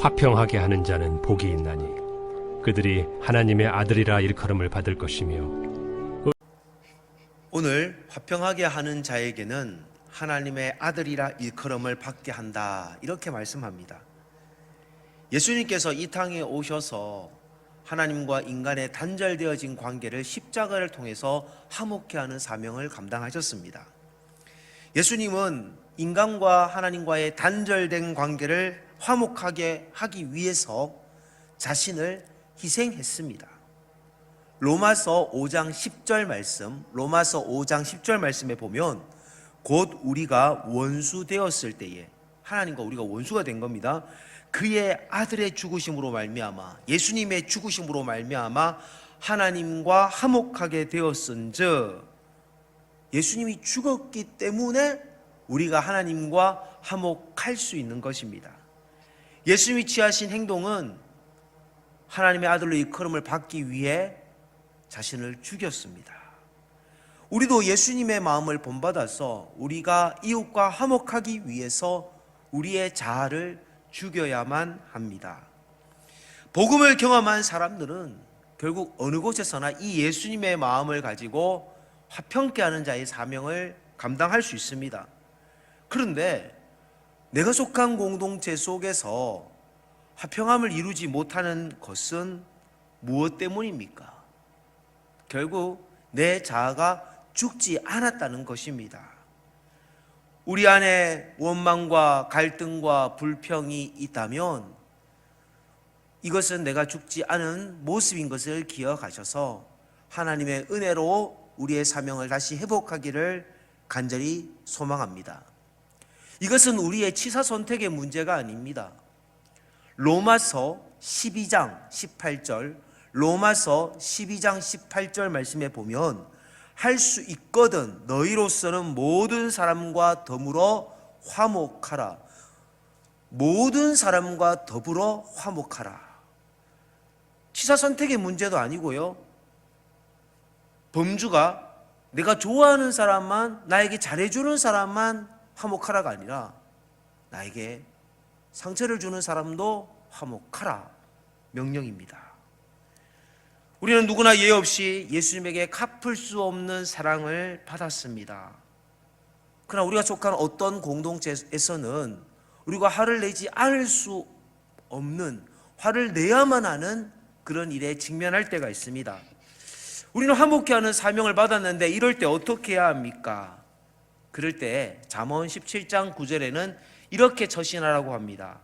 화평하게 하는 자는 복이 있나니 그들이 하나님의 아들이라 일컬음을 받을 것이며. 오늘 화평하게 하는 자에게는 하나님의 아들이라 일컬음을 받게 한다, 이렇게 말씀합니다. 예수님께서 이 땅에 오셔서 하나님과 인간의 단절되어진 관계를 십자가를 통해서 화목케 하는 사명을 감당하셨습니다. 예수님은 인간과 하나님과의 단절된 관계를 화목하게 하기 위해서 자신을 희생했습니다. 로마서 5장 10절 말씀에 보면 곧 우리가 원수 되었을 때에, 하나님과 우리가 원수가 된 겁니다. 그의 아들의 죽으심으로 말미암아, 예수님의 죽으심으로 말미암아 하나님과 화목하게 되었은즉, 예수님이 죽었기 때문에 우리가 하나님과 화목할 수 있는 것입니다. 예수님이 취하신 행동은 하나님의 아들로 일컬음을 받기 위해 자신을 죽였습니다. 우리도 예수님의 마음을 본받아서 우리가 이웃과 화목하기 위해서 우리의 자아를 죽여야만 합니다. 복음을 경험한 사람들은 결국 어느 곳에서나 이 예수님의 마음을 가지고 화평케 하는 자의 사명을 감당할 수 있습니다. 그런데 내가 속한 공동체 속에서 화평함을 이루지 못하는 것은 무엇 때문입니까? 결국 내 자아가 죽지 않았다는 것입니다. 우리 안에 원망과 갈등과 불평이 있다면 이것은 내가 죽지 않은 모습인 것을 기억하셔서 하나님의 은혜로 우리의 사명을 다시 회복하기를 간절히 소망합니다. 이것은 우리의 치사 선택의 문제가 아닙니다. 로마서 12장 18절 말씀에 보면 할 수 있거든 너희로서는 모든 사람과 더불어 화목하라. 모든 사람과 더불어 화목하라. 치사 선택의 문제도 아니고요, 범주가 내가 좋아하는 사람만, 나에게 잘해주는 사람만 화목하라가 아니라 나에게 상처를 주는 사람도 화목하라 명령입니다. 우리는 누구나 예외 없이 예수님에게 갚을 수 없는 사랑을 받았습니다. 그러나 우리가 속한 어떤 공동체에서는 우리가 화를 내지 않을 수 없는, 화를 내야만 하는 그런 일에 직면할 때가 있습니다. 우리는 화목케 하는 사명을 받았는데 이럴 때 어떻게 해야 합니까? 그럴 때 잠언 17장 9절에는 이렇게 처신하라고 합니다.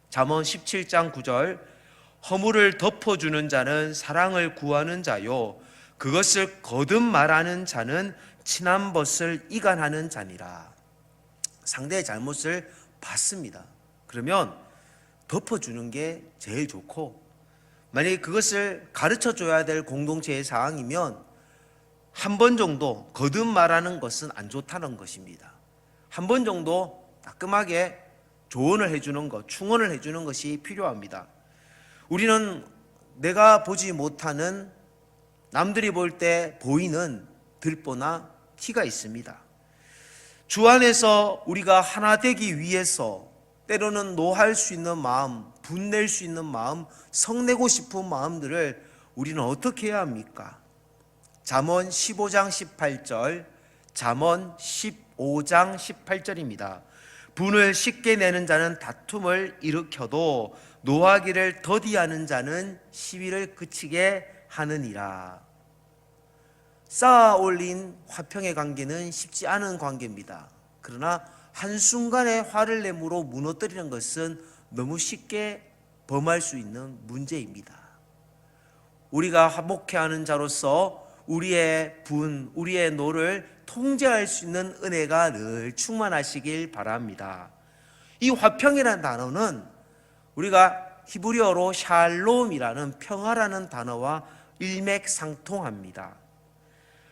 잠언 17장 9절, 허물을 덮어주는 자는 사랑을 구하는 자요 그것을 거듭 말하는 자는 친한 벗을 이간하는 자니라. 상대의 잘못을 봤습니다. 그러면 덮어주는 게 제일 좋고, 만약에 그것을 가르쳐줘야 될 공동체의 상황이면 한 번 정도 거듭 말하는 것은 안 좋다는 것입니다. 한 번 정도 따끔하게 조언을 해주는 것, 충언을 해주는 것이 필요합니다. 우리는 내가 보지 못하는, 남들이 볼 때 보이는 들보나 티가 있습니다. 주 안에서 우리가 하나 되기 위해서 때로는 노할 수 있는 마음, 분낼 수 있는 마음, 성내고 싶은 마음들을 우리는 어떻게 해야 합니까? 잠언 15장 18절, 잠언 15장 18절입니다. 분을 쉽게 내는 자는 다툼을 일으켜도 노하기를 더디하는 자는 시위를 그치게 하느니라. 쌓아 올린 화평의 관계는 쉽지 않은 관계입니다. 그러나 한순간에 화를 내므로 무너뜨리는 것은 너무 쉽게 범할 수 있는 문제입니다. 우리가 화목케 하는 자로서 우리의 분, 우리의 노를 통제할 수 있는 은혜가 늘 충만하시길 바랍니다. 이 화평이라는 단어는 우리가 히브리어로 샬롬이라는 평화라는 단어와 일맥상통합니다.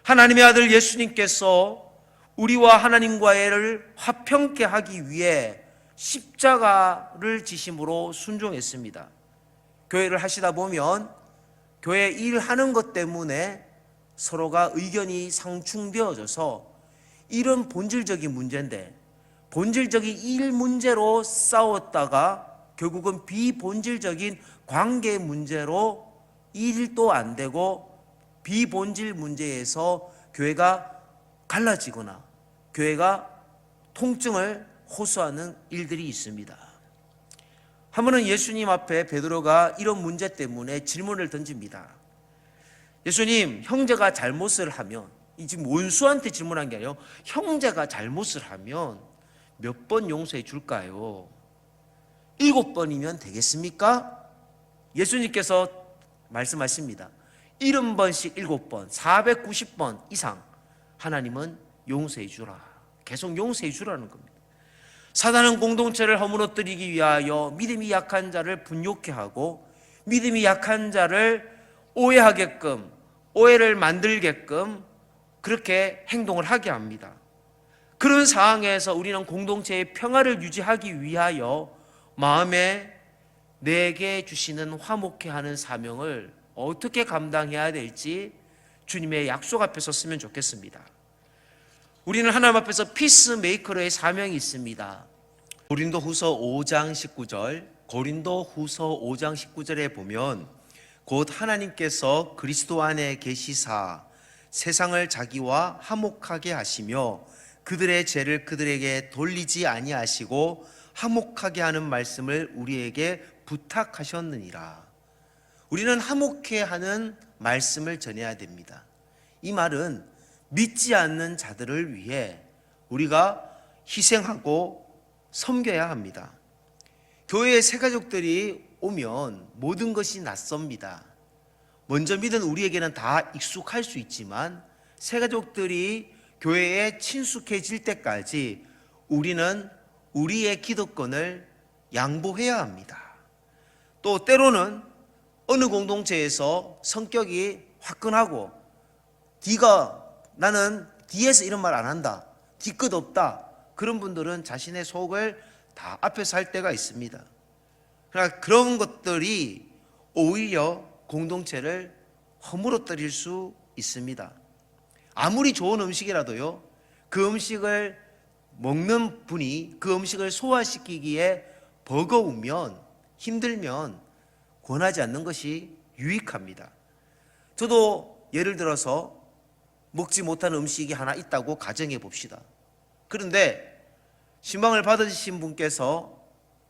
하나님의 아들 예수님께서 우리와 하나님과의 화평케 하기 위해 십자가를 지심으로 순종했습니다. 교회를 하시다 보면 교회 일하는 것 때문에 서로가 의견이 상충되어져서 이런 본질적인 문제인데, 본질적인 일 문제로 싸웠다가 결국은 비본질적인 관계 문제로 일도 안 되고 비본질 문제에서 교회가 갈라지거나 교회가 통증을 호소하는 일들이 있습니다. 한 번은 예수님 앞에 베드로가 이런 문제 때문에 질문을 던집니다. 예수님, 형제가 잘못을 하면, 이 지금 원수한테 질문한 게 아니에요. 형제가 잘못을 하면 몇 번 용서해 줄까요? 7번이면 되겠습니까? 예수님께서 말씀하십니다. 70번씩 7번, 490번 이상 하나님은 용서해 주라. 계속 용서해 주라는 겁니다. 사단은 공동체를 허물어뜨리기 위하여 믿음이 약한 자를 분욕케 하고 믿음이 약한 자를 오해하게끔, 오해를 만들게끔 그렇게 행동을 하게 합니다. 그런 상황에서 우리는 공동체의 평화를 유지하기 위하여 마음에 내게 주시는 화목케 하는 사명을 어떻게 감당해야 될지 주님의 약속 앞에 섰으면 좋겠습니다. 우리는 하나님 앞에서 피스메이커로의 사명이 있습니다. 고린도후서 5장 19절에 보면 곧 하나님께서 그리스도 안에 계시사 세상을 자기와 화목하게 하시며 그들의 죄를 그들에게 돌리지 아니하시고 화목하게 하는 말씀을 우리에게 부탁하셨느니라. 우리는 화목케 하는 말씀을 전해야 됩니다. 이 말은 믿지 않는 자들을 위해 우리가 희생하고 섬겨야 합니다. 교회에 새가족들이 오면 모든 것이 낯섭니다. 먼저 믿은 우리에게는 다 익숙할 수 있지만 새가족들이 교회에 친숙해질 때까지 우리는 우리의 기득권을 양보해야 합니다. 또 때로는 어느 공동체에서 성격이 화끈하고 나는 뒤에서 이런 말 안 한다, 뒤끝 없다, 그런 분들은 자신의 속을 다 앞에서 할 때가 있습니다. 그러나 그런 것들이 오히려 공동체를 허물어뜨릴 수 있습니다. 아무리 좋은 음식이라도요, 그 음식을 먹는 분이 그 음식을 소화시키기에 버거우면, 힘들면 권하지 않는 것이 유익합니다. 저도 예를 들어서 먹지 못하는 음식이 하나 있다고 가정해 봅시다. 그런데 신방을 받으신 분께서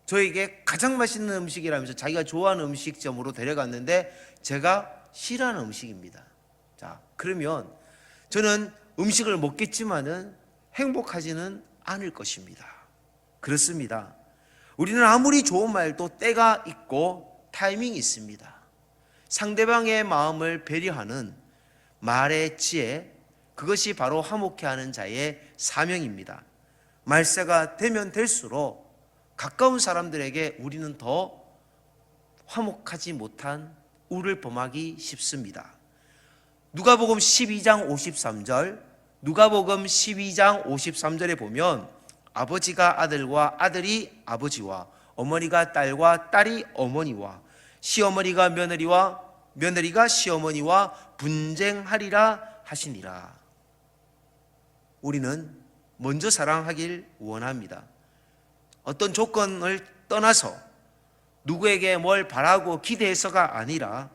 저에게 가장 맛있는 음식이라면서 자기가 좋아하는 음식점으로 데려갔는데 제가 싫어하는 음식입니다. 자, 그러면 저는 음식을 먹겠지만은 행복하지는 않을 것입니다. 그렇습니다. 우리는 아무리 좋은 말도 때가 있고 타이밍이 있습니다. 상대방의 마음을 배려하는 말의 지혜, 그것이 바로 화목케 하는 자의 사명입니다. 말세가 되면 될수록 가까운 사람들에게 우리는 더 화목하지 못한 우를 범하기 쉽습니다. 누가복음 12장 53절에 보면 아버지가 아들과 아들이 아버지와 어머니가 딸과 딸이 어머니와 시어머니가 며느리와 며느리가 시어머니와 분쟁하리라 하시니라. 우리는 먼저 사랑하길 원합니다. 어떤 조건을 떠나서 누구에게 뭘 바라고 기대해서가 아니라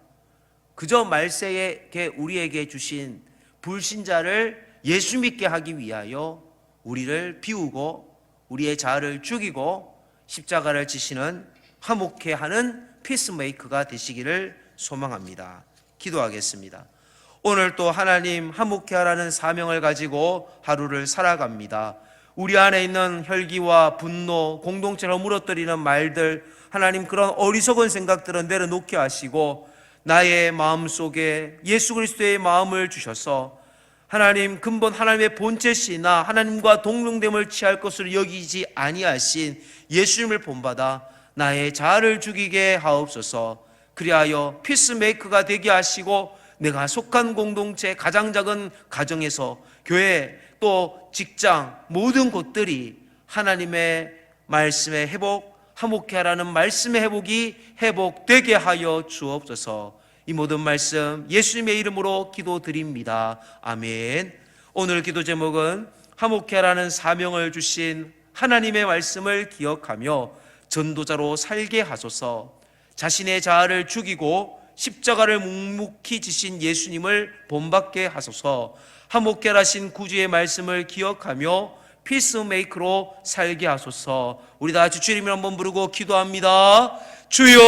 그저 말세에 우리에게 주신 불신자를 예수 믿게 하기 위하여 우리를 비우고 우리의 자아를 죽이고 십자가를 지시는 화목케 하는 피스메이커가 되시기를 소망합니다. 기도하겠습니다. 오늘 또 하나님 화목케 하라는 사명을 가지고 하루를 살아갑니다. 우리 안에 있는 혈기와 분노, 공동체를 무너뜨리는 말들, 하나님 그런 어리석은 생각들은 내려놓게 하시고 나의 마음속에 예수 그리스도의 마음을 주셔서 하나님 근본 하나님의 본체시나 하나님과 동등됨을 취할 것으로 여기지 아니하신 예수님을 본받아 나의 자아를 죽이게 하옵소서. 그리하여 피스메이커가 되게 하시고 내가 속한 공동체, 가장 작은 가정에서 교회 또 직장 모든 곳들이 하나님의 말씀의 회복, 화목케 하라는 말씀의 회복이 회복되게 하여 주옵소서. 이 모든 말씀 예수님의 이름으로 기도드립니다. 아멘. 오늘 기도 제목은 화목케 하라는 사명을 주신 하나님의 말씀을 기억하며 전도자로 살게 하소서. 자신의 자아를 죽이고 십자가를 묵묵히 지신 예수님을 본받게 하소서. 화목결하신 구주의 말씀을 기억하며 피스메이커로 살게 하소서. 우리 다 같이 주님을 한번 부르고 기도합니다. 주여